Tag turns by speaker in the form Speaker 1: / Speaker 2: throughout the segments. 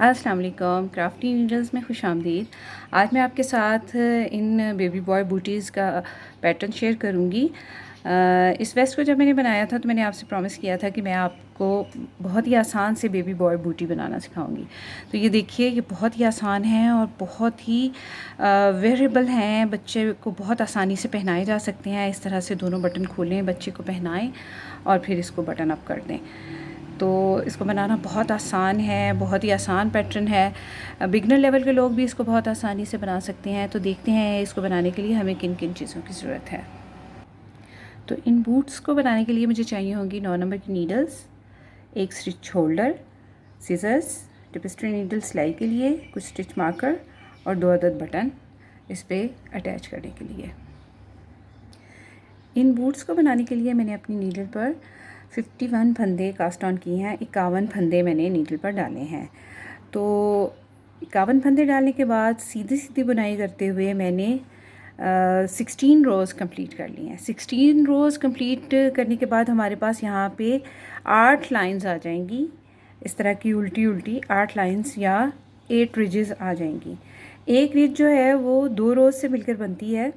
Speaker 1: अस्सलाम वालेकुम, crafty needles में खुश आमदीद। आज मैं आपके साथ इन बेबी बॉय बूटीज़ का पैटर्न शेयर करूँगी। इस वेस्ट को जब मैंने बनाया था तो मैंने आपसे प्रॉमिस किया था कि मैं आपको बहुत ही आसान से बेबी बॉय बूटी बनाना सिखाऊंगी। तो ये देखिए, ये बहुत ही आसान है और बहुत ही वेयरेबल हैं, बच्चे को बहुत आसानी से पहनाए जा सकते हैं। इस तरह से दोनों बटन खोलें, बच्चे को पहनाएं और फिर इसको बटन अप कर दें। तो इसको बनाना बहुत आसान है, बहुत ही आसान पैटर्न है। बिगनर लेवल के लोग भी इसको बहुत आसानी से बना सकते हैं। तो देखते हैं इसको बनाने के लिए हमें किन किन चीज़ों की ज़रूरत है। तो इन बूट्स को बनाने के लिए मुझे चाहिए होंगी 9 नंबर की नीडल्स, एक stitch holder, scissors, tapestry needle सिलाई के लिए, कुछ स्टिच मार्कर और 2 अदद बटन इस पर अटैच करने के लिए। इन बूट्स को बनाने के लिए मैंने अपनी नीडल पर 51 फंदे कास्ट ऑन किए हैं, 51 फंदे मैंने नीडल पर डाले हैं। तो 51 फंदे डालने के बाद सीधी सीधी बुनाई करते हुए मैंने 16 रोज़ कंप्लीट कर लिए हैं। 16 रोज़ कंप्लीट करने के बाद हमारे पास यहाँ पे 8 लाइंस आ जाएंगी, इस तरह की उल्टी उल्टी 8 लाइंस या 8 रिजेस आ जाएंगी। एक रिज जो है वो 2 रोज़ से मिलकर बनती है।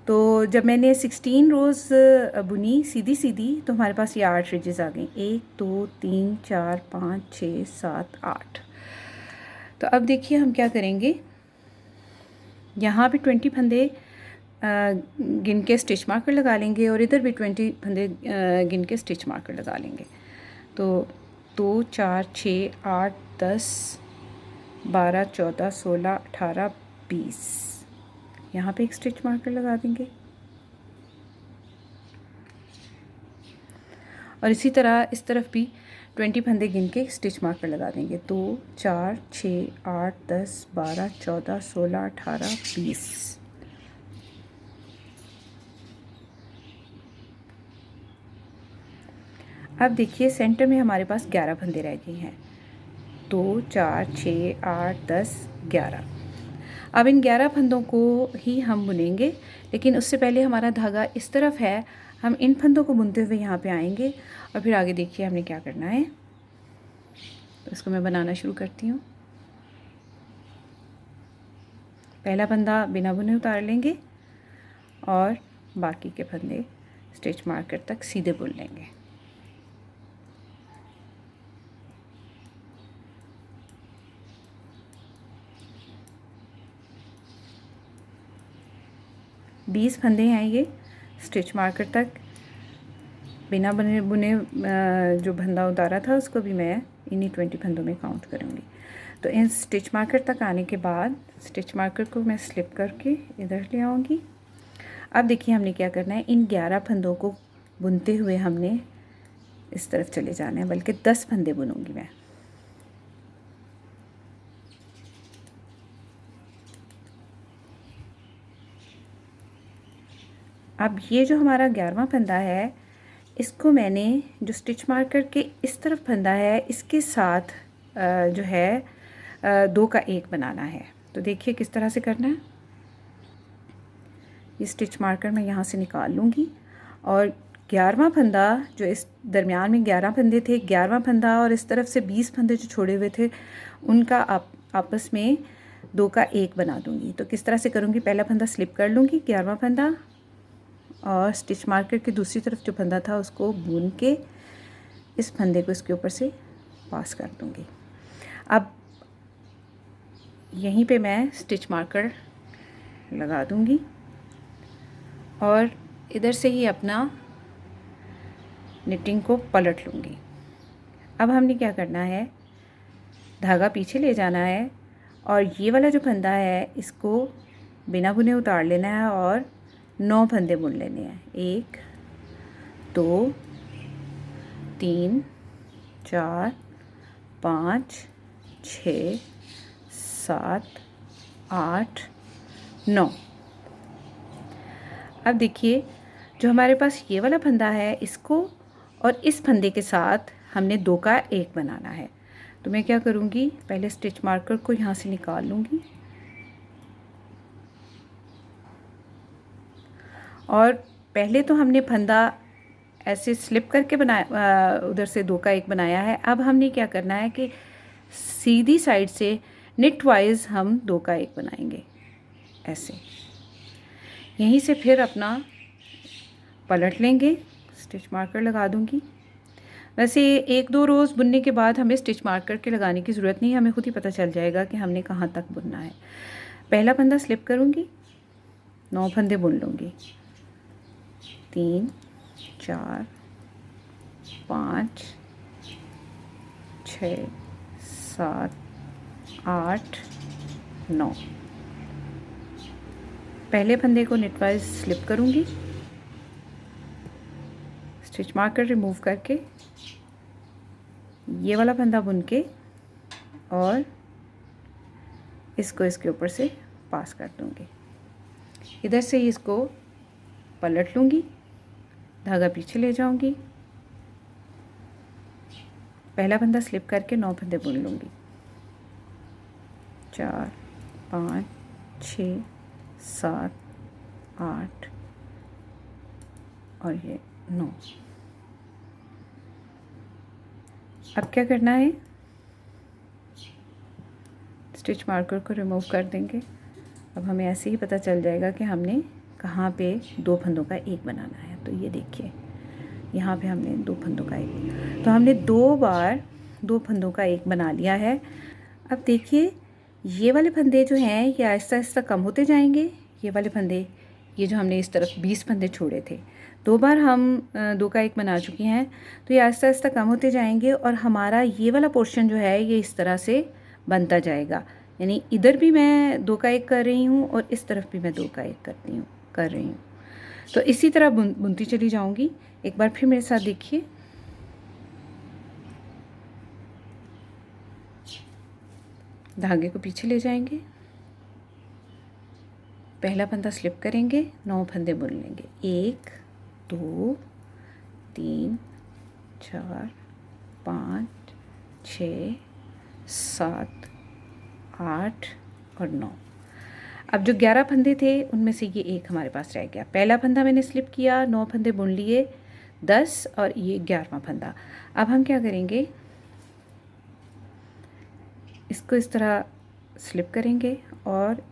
Speaker 1: तो जब मैंने 16 रोज़ बुनी सीधी सीधी तो हमारे पास ये 8 रिजेस आ गई, 1 2 3 4 5 6 7 8। तो अब देखिए हम क्या करेंगे, यहाँ पे 20 फंदे गिन के स्टिच मार्कर लगा लेंगे और इधर भी 20 फंदे गिन के स्टिच मार्कर लगा लेंगे। तो 2 4 6 8 10 12 14 16 18 20, यहाँ पे एक स्टिच मार्कर लगा देंगे और इसी तरह इस तरफ भी 20 फंदे गिन के स्टिच मार्कर लगा देंगे। 2 4 6 8 10 12 14 16 18 20। अब देखिए सेंटर में हमारे पास 11 फंदे रह गए हैं। 2 4 6 8 10 11। अब इन 11 फंदों को ही हम बुनेंगे, लेकिन उससे पहले हमारा धागा इस तरफ है, हम इन फंदों को बुनते हुए यहाँ पे आएंगे और फिर आगे देखिए हमने क्या करना है। तो इसको मैं बनाना शुरू करती हूँ। पहला फंदा बिना बुने उतार लेंगे और बाकी के फंदे स्टिच मार्कर तक सीधे बुन लेंगे। बीस फंदे हैं ये स्टिच मार्कर तक। बिना बुने जो फंदा उतारा था उसको भी मैं इन्हीं 20 फंदों में काउंट करूँगी। तो इन स्टिच मार्कर तक आने के बाद स्टिच मार्कर को मैं स्लिप करके इधर ले आऊँगी। अब देखिए हमने क्या करना है, इन 11 फंदों को बुनते हुए हमने इस तरफ चले जाना है, बल्कि 10 फंदे बुनूँगी मैं। अब ये जो हमारा 11वां फंदा है, इसको मैंने जो स्टिच मार्कर के इस तरफ फंदा है इसके साथ जो है 2 का 1 बनाना है। तो देखिए किस तरह से करना है। ये स्टिच मार्कर मैं यहाँ से निकाल लूँगी और 11वां फंदा जो इस दरमियान में 11 फंदे थे, 11वां फंदा और इस तरफ से 20 फंदे जो छोड़े हुए थे उनका आपस में 2 का 1 बना दूँगी। तो किस तरह से करूँगी, पहला फंदा स्लिप कर लूँगी, 11वां फंदा, और स्टिच मार्कर की दूसरी तरफ जो फंदा था उसको बुन के इस फंदे को इसके ऊपर से पास कर दूँगी। अब यहीं पे मैं स्टिच मार्कर लगा दूँगी और इधर से ही अपना निटिंग को पलट लूँगी। अब हमने क्या करना है, धागा पीछे ले जाना है और ये वाला जो फंदा है इसको बिना बुने उतार लेना है और 9 फंदे बुन लेने हैं। 1 2 3 4 5 6 7 8 9। अब देखिए जो हमारे पास ये वाला फंदा है इसको और इस फंदे के साथ हमने 2 का 1 बनाना है। तो मैं क्या करूँगी, पहले स्टिच मार्कर को यहाँ से निकाल लूँगी और पहले तो हमने फंदा ऐसे स्लिप करके बनाया, उधर से 2 का 1 बनाया है। अब हमने क्या करना है कि सीधी साइड से निट वाइज हम 2 का 1 बनाएंगे ऐसे। यहीं से फिर अपना पलट लेंगे, स्टिच मार्कर लगा दूंगी। वैसे 1-2 रोज़ बुनने के बाद हमें स्टिच मार्कर के लगाने की ज़रूरत नहीं है, हमें खुद ही पता चल जाएगा कि हमने कहाँ तक बुनना है। पहला फंदा स्लिप करूँगी, 9 फंदे बुन लूँगी, 3 4 5 6 7 8 9। पहले फंदे को निट वाइज स्लिप करूँगी, स्टिच मार्कर रिमूव करके ये वाला फंदा बुन के और इसको इसके ऊपर से पास कर दूँगी। इधर से इसको पलट लूँगी, धागा पीछे ले जाऊँगी, पहला फंदा स्लिप करके 9 फंदे बुन लूँगी, 4 5 6 7 8 और ये 9। अब क्या करना है, स्टिच मार्कर को रिमूव कर देंगे। अब हमें ऐसे ही पता चल जाएगा कि हमने कहाँ पे 2 फंदों का 1 बनाना है। तो ये देखिए यहाँ पे हमने 2 फंदों का 1, तो हमने 2 बार 2 फंदों का 1 बना लिया है। अब देखिए ये वाले फंदे जो हैं ये आहिस्ता आहिस्ता कम होते जाएंगे। ये वाले फंदे, ये जो हमने इस तरफ 20 फंदे छोड़े थे, 2 बार हम 2 का 1 बना चुके हैं, तो ये आहिस्ता आहिस्ता कम होते जाएंगे और हमारा ये वाला पोर्शन जो है ये इस तरह से बनता जाएगा। यानी इधर भी मैं 2 का 1 कर रही हूँ और इस तरफ भी मैं 2 का 1 कर रही हूँ। तो इसी तरह बुनती चली जाऊँगी। एक बार फिर मेरे साथ देखिए, धागे को पीछे ले जाएंगे, पहला फंदा स्लिप करेंगे, 9 फंदे बुन लेंगे, 1 2 3 4 5 6 7 8 और 9। अब जो 11 फंदे थे उनमें से ये एक हमारे पास रह गया। पहला फंदा मैंने स्लिप किया, 9 फंदे बुन लिए, 10 और ये 11वां फंदा। अब हम क्या करेंगे, इसको इस तरह स्लिप करेंगे और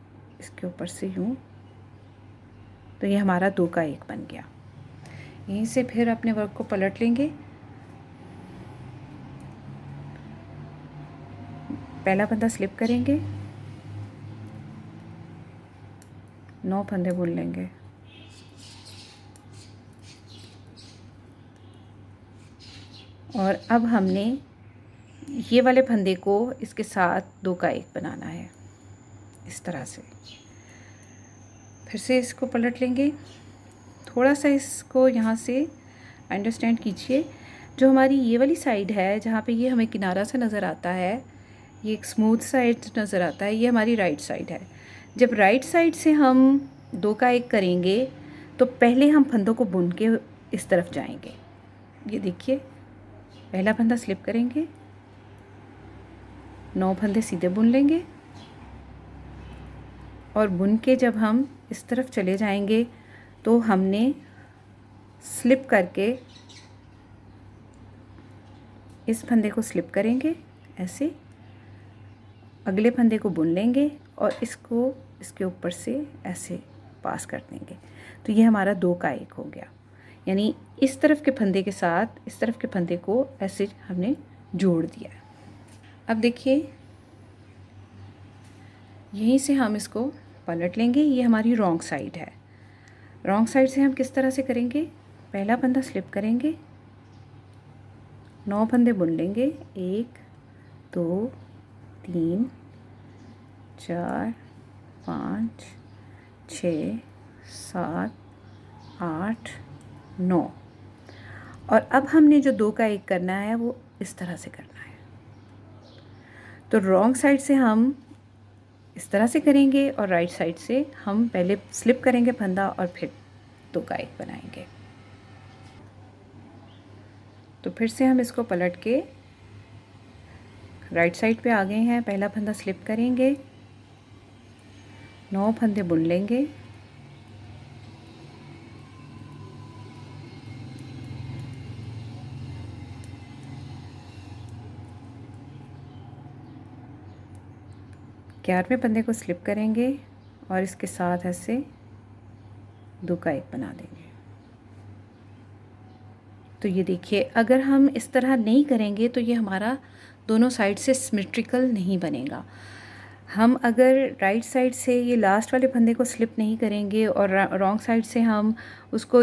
Speaker 1: इसके ऊपर से यूँ, तो ये हमारा 2 का 1 बन गया। यहीं से फिर अपने वर्क को पलट लेंगे, पहला फंदा स्लिप करेंगे, 9 फंदे बुन लेंगे, और अब हमने ये वाले फंदे को इसके साथ 2 का 1 बनाना है इस तरह से। फिर से इसको पलट लेंगे, थोड़ा सा इसको यहाँ से अंडरस्टैंड कीजिए। जो हमारी ये वाली साइड है जहाँ पे ये हमें किनारा सा नज़र आता है, ये एक स्मूथ साइड नज़र आता है, ये हमारी राइट साइड है। जब राइट साइड से हम 2 का 1 करेंगे तो पहले हम फंदों को बुन के इस तरफ जाएंगे। ये देखिए, पहला फंदा स्लिप करेंगे, 9 फंदे सीधे बुन लेंगे और बुन के जब हम इस तरफ चले जाएंगे तो हमने स्लिप करके इस फंदे को स्लिप करेंगे ऐसे, अगले फंदे को बुन लेंगे और इसको इसके ऊपर से ऐसे पास कर देंगे। तो ये हमारा 2 का 1 हो गया। यानी इस तरफ के फंदे के साथ इस तरफ के फंदे को ऐसे हमने जोड़ दिया। अब देखिए यहीं से हम इसको पलट लेंगे, ये हमारी रॉन्ग साइड है। रॉन्ग साइड से हम किस तरह से करेंगे, पहला फंदा स्लिप करेंगे, 9 फंदे बुन लेंगे, 1 2 3 4 5 6 7 8 9। और अब हमने जो 2 का 1 करना है वो इस तरह से करना है। तो रॉन्ग साइड से हम इस तरह से करेंगे और राइट साइड से हम पहले स्लिप करेंगे फंदा और फिर 2 का 1 बनाएंगे। तो फिर से हम इसको पलट के राइट साइड पे आ गए हैं। पहला फंदा स्लिप करेंगे, 9 फंदे बुन लेंगे, 11वें फंदे को स्लिप करेंगे और इसके साथ ऐसे 2 का 1 बना देंगे। तो ये देखिए, अगर हम इस तरह नहीं करेंगे तो ये हमारा दोनों साइड से सिमेट्रिकल नहीं बनेगा। हम अगर राइट साइड से ये लास्ट वाले फंदे को स्लिप नहीं करेंगे और रॉन्ग साइड से हम उसको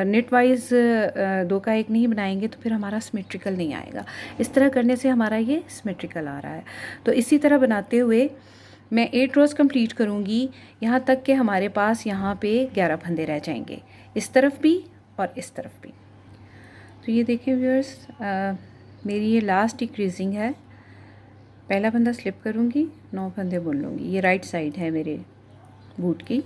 Speaker 1: नेट वाइज 2 का 1 नहीं बनाएंगे तो फिर हमारा सिमेट्रिकल नहीं आएगा। इस तरह करने से हमारा ये सिमेट्रिकल आ रहा है। तो इसी तरह बनाते हुए मैं 8 रोज़ कंप्लीट करूँगी, यहाँ तक कि हमारे पास यहाँ पे 11 फंदे रह जाएंगे, इस तरफ भी और इस तरफ भी। तो ये देखें व्यूअर्स, मेरी ये लास्ट डिक्रीजिंग है। पहला फंदा स्लिप करूँगी, 9 फंदे बुन लूँगी। ये राइट साइड है मेरे बूट की।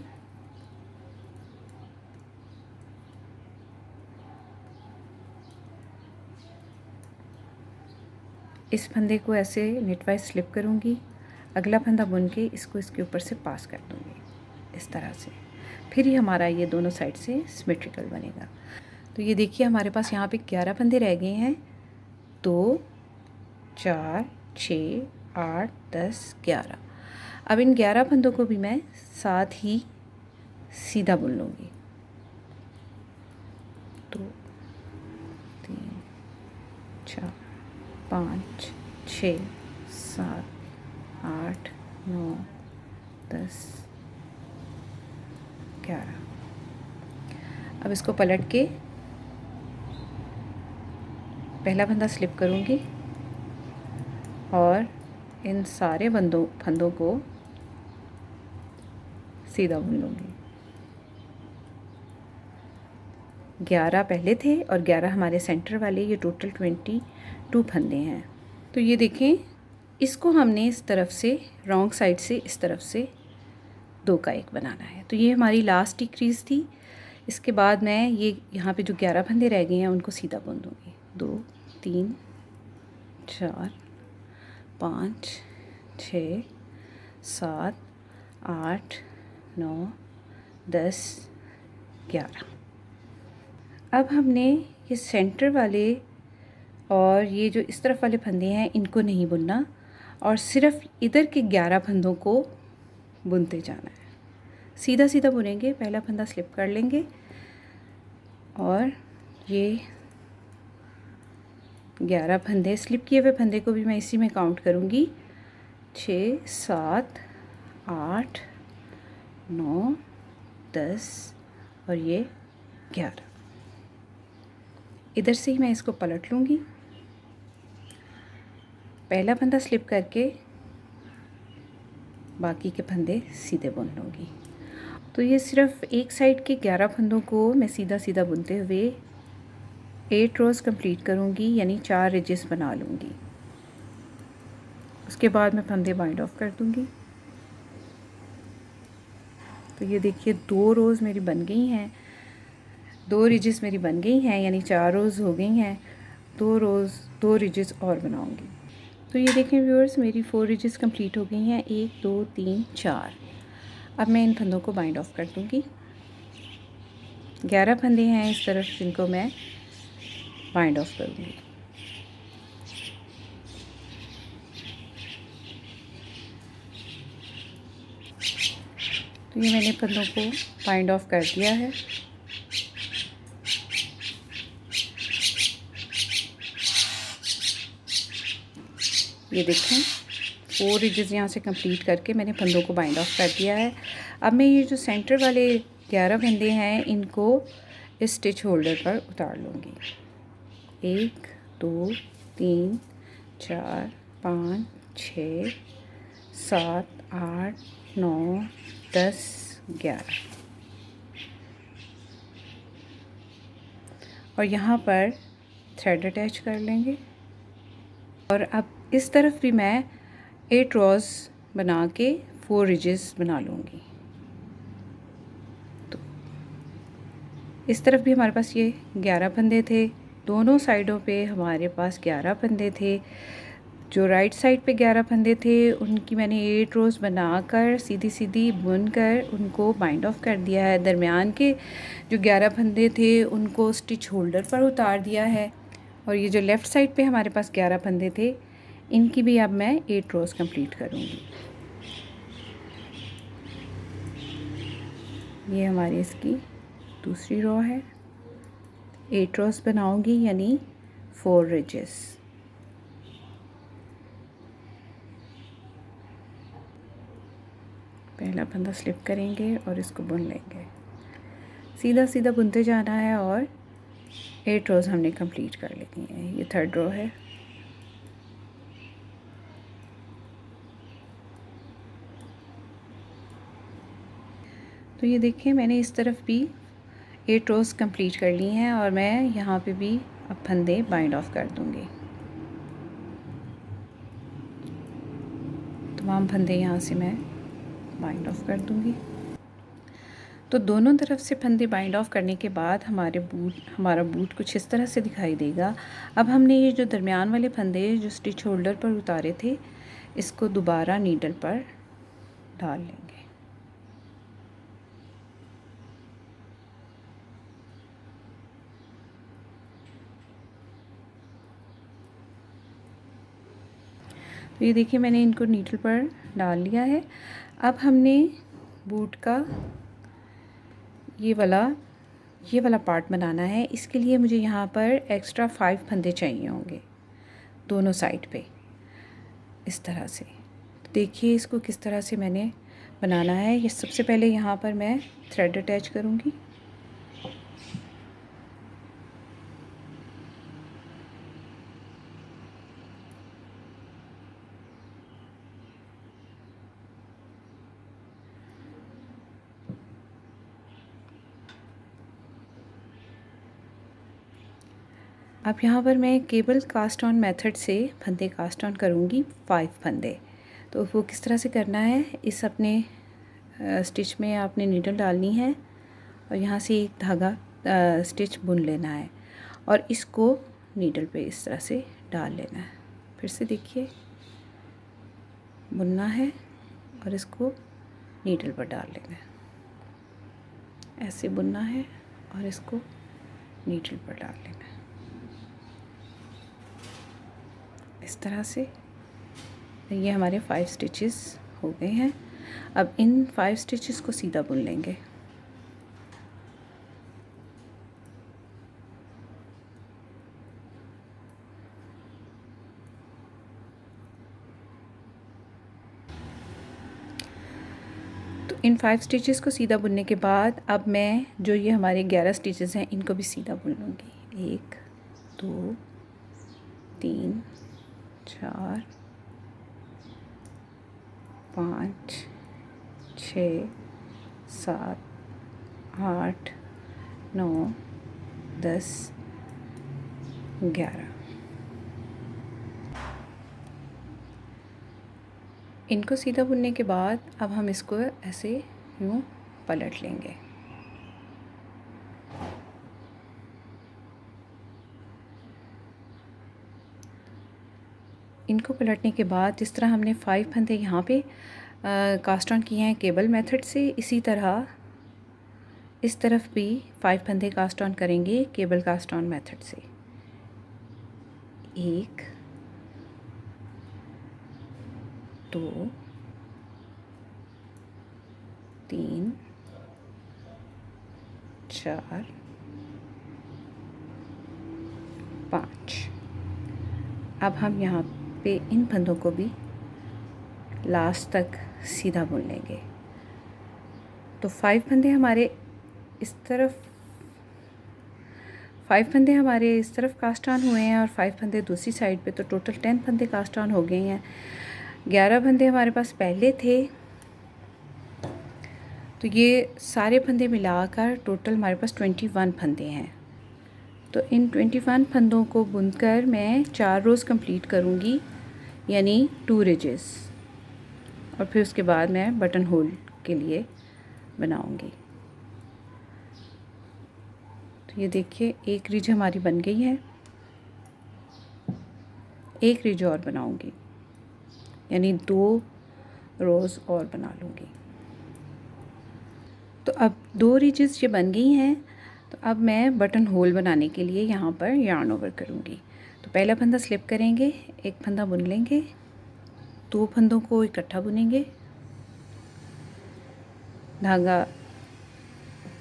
Speaker 1: इस फंदे को ऐसे नेट वाइज स्लिप करूँगी, अगला फंदा बुन के इसको इसके ऊपर से पास कर दूँगी इस तरह से। फिर ही हमारा ये दोनों साइड से सिमेट्रिकल बनेगा। तो ये देखिए, हमारे पास यहाँ पे 11 फंदे रह गए हैं। 2 4 6 8 10 11। अब इन 11 फंदों को भी मैं साथ ही सीधा बुन लूँगी। 2 3 4 5 6 7 8 9 10 11। अब इसको पलट के पहला फंदा स्लिप करूँगी और इन सारे फंदों को सीधा बुन लूँगी। 11 पहले थे और 11 हमारे सेंटर वाले, ये टोटल 22 फंदे हैं। तो ये देखें, इसको हमने इस तरफ से रॉन्ग साइड से इस तरफ से 2 का 1 बनाना है। तो ये हमारी लास्ट डिक्रीज थी। इसके बाद मैं ये यहाँ पे जो 11 फंदे रह गए हैं उनको सीधा बुन दूँगी। 2 3 4 5 6 7 8 9 10 11। अब हमने ये सेंटर वाले और ये जो इस तरफ वाले फंदे हैं इनको नहीं बुनना और सिर्फ इधर के 11 फंदों को बुनते जाना है। सीधा सीधा बुनेंगे, पहला फंदा स्लिप कर लेंगे और ये 11 फंदे, स्लिप किए हुए फंदे को भी मैं इसी में काउंट करूँगी। 6 7 8 9 10 और ये 11। इधर से ही मैं इसको पलट लूँगी, पहला फंदा स्लिप करके बाकी के फंदे सीधे बुन लूँगी। तो ये सिर्फ एक साइड के 11 फंदों को मैं सीधा सीधा बुनते हुए 8 रोज़ कंप्लीट करूँगी, यानी 4 रिजेस बना लूँगी। उसके बाद मैं फंदे बाइंड ऑफ कर दूँगी। तो ये देखिए, 2 रोज़ मेरी बन गई हैं, 2 रिजेस मेरी बन गई हैं, यानी 4 रोज़ हो गई हैं। 2 रिजेस और बनाऊँगी। तो ये देखें व्यूअर्स, मेरी 4 रिजेस कंप्लीट हो गई हैं। 1 2 3 4। अब मैं इन फंदों को बाइंड ऑफ कर दूँगी। 11 फंदे हैं इस तरफ जिनको मैं बाइंड ऑफ करूँगी। तो ये मैंने फंदों को बाइंड ऑफ कर दिया है। ये देखें, 4 रिजेस यहाँ से कंप्लीट करके मैंने फंदों को बाइंड ऑफ कर दिया है। अब मैं ये जो सेंटर वाले 11 फंदे हैं इनको इस स्टिच होल्डर पर उतार लूँगी। 1 2 3 4 5 6 7 8 9 10 11 और यहाँ पर थ्रेड अटैच कर लेंगे। और अब इस तरफ भी मैं 8 रोज़ बना के 4 रिजेस बना लूँगी। तो इस तरफ भी हमारे पास ये 11 फंदे थे, दोनों साइडों पे हमारे पास 11 फंदे थे। जो राइट साइड पे 11 फंदे थे उनकी मैंने 8 रोज़ बनाकर सीधी सीधी बुनकर उनको बाइंड ऑफ कर दिया है। दरमियान के जो 11 फंदे थे उनको स्टिच होल्डर पर उतार दिया है। और ये जो लेफ़्ट साइड पे हमारे पास 11 फंदे थे इनकी भी अब मैं 8 रोज़ कंप्लीट करूँगी। ये हमारी इसकी दूसरी रो है। 8 रोज़ बनाऊंगी यानी 4 रिजेस। पहला फंदा स्लिप करेंगे और इसको बुन लेंगे। सीधा सीधा बुनते जाना है और 8 रोज़ हमने कंप्लीट कर लेनी है। ये 3rd रो है। तो ये देखिए मैंने इस तरफ भी 8 रोज़ कंप्लीट कर ली हैं और मैं यहाँ पे भी अब फंदे बाइंड ऑफ कर दूँगी। तमाम फंदे यहाँ से मैं बाइंड ऑफ कर दूँगी। तो दोनों तरफ से फंदे बाइंड ऑफ करने के बाद हमारा बूट कुछ इस तरह से दिखाई देगा। अब हमने ये जो दरमियान वाले फंदे जो स्टिच होल्डर पर उतारे थे, इसको दोबारा नीडल पर डाल लेंगे। तो ये देखिए मैंने इनको नीडल पर डाल लिया है। अब हमने बूट का ये वाला पार्ट बनाना है। इसके लिए मुझे यहाँ पर एक्स्ट्रा 5 फंदे चाहिए होंगे दोनों साइड पे, इस तरह से। तो देखिए इसको किस तरह से मैंने बनाना है। ये सबसे पहले यहाँ पर मैं थ्रेड अटैच करूँगी। अब यहाँ पर मैं केबल कास्ट ऑन मेथड से फंदे कास्ट ऑन करूँगी 5 फंदे। तो वो किस तरह से करना है, इस अपने स्टिच में आपने नीडल डालनी है और यहाँ से एक धागा स्टिच बुन लेना है और इसको नीडल पे इस तरह से डाल लेना है। फिर से देखिए बुनना है और इसको नीडल पर डाल लेना है। ऐसे बुनना है और इसको नीडल पर डाल लेना है इस तरह से। ये हमारे 5 स्टिचेस हो गए हैं। अब इन 5 स्टिचेस को सीधा बुन लेंगे। तो इन 5 स्टिचेस को सीधा बुनने के बाद अब मैं जो ये हमारे 11 स्टिचेस हैं इनको भी सीधा बुन लूँगी। 1 2 3 4 5 6 7 8 9 10 11। इनको सीधा बुनने के बाद अब हम इसको ऐसे यूँ पलट लेंगे। इनको पलटने के बाद जिस तरह हमने 5 फंदे यहाँ पे कास्ट ऑन किए हैं केबल मेथड से, इसी तरह इस तरफ भी 5 फंदे कास्ट ऑन करेंगे केबल कास्ट ऑन मेथड से। 1 2 3 4 5। अब हम यहाँ पे इन फंदों को भी लास्ट तक सीधा बुन लेंगे। तो 5 फंदे हमारे इस तरफ 5 फंदे हमारे इस तरफ कास्ट ऑन हुए हैं और 5 फंदे दूसरी साइड पे, तो टोटल 10 फंदे कास्ट ऑन हो गए हैं। 11 फंदे हमारे पास पहले थे, तो ये सारे फंदे मिलाकर टोटल हमारे पास 21 फंदे हैं। तो इन 21 फंदों को बुनकर मैं 4 रोज़ कंप्लीट करूँगी यानी 2 रिजेस, और फिर उसके बाद मैं बटन होल के लिए बनाऊँगी। तो ये देखिए एक रिज हमारी बन गई है, एक रिज और बनाऊँगी यानी 2 रोज़ और बना लूँगी। तो अब 2 रिजेस ये बन गई हैं। तो अब मैं बटन होल बनाने के लिए यहाँ पर यार्न ओवर करूँगी। तो पहला फंदा स्लिप करेंगे, एक फंदा बुन लेंगे, 2 फंदों को इकट्ठा बुनेंगे, धागा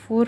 Speaker 1: 4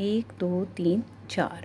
Speaker 1: 1 2 3 4۔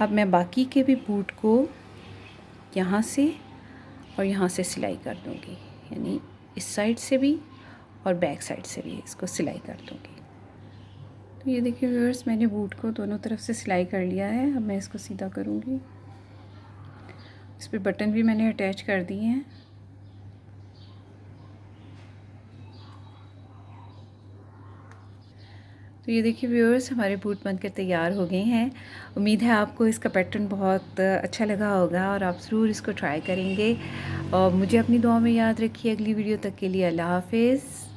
Speaker 1: अब मैं बाकी के भी बूट को यहाँ से और यहाँ से सिलाई कर दूँगी, यानी इस साइड से भी और बैक साइड से भी इसको सिलाई कर दूँगी। तो ये देखिए व्यूअर्स, मैंने बूट को दोनों तरफ से सिलाई कर लिया है। अब मैं इसको सीधा करूँगी। इस पर बटन भी मैंने अटैच कर दिए हैं। तो ये देखिए व्यूअर्स, हमारे बूट बनकर तैयार हो गए हैं। उम्मीद है आपको इसका पैटर्न बहुत अच्छा लगा होगा और आप ज़रूर इसको ट्राई करेंगे। और मुझे अपनी दुआ में याद रखिए। अगली वीडियो तक के लिए अल्लाह हाफ़िज़।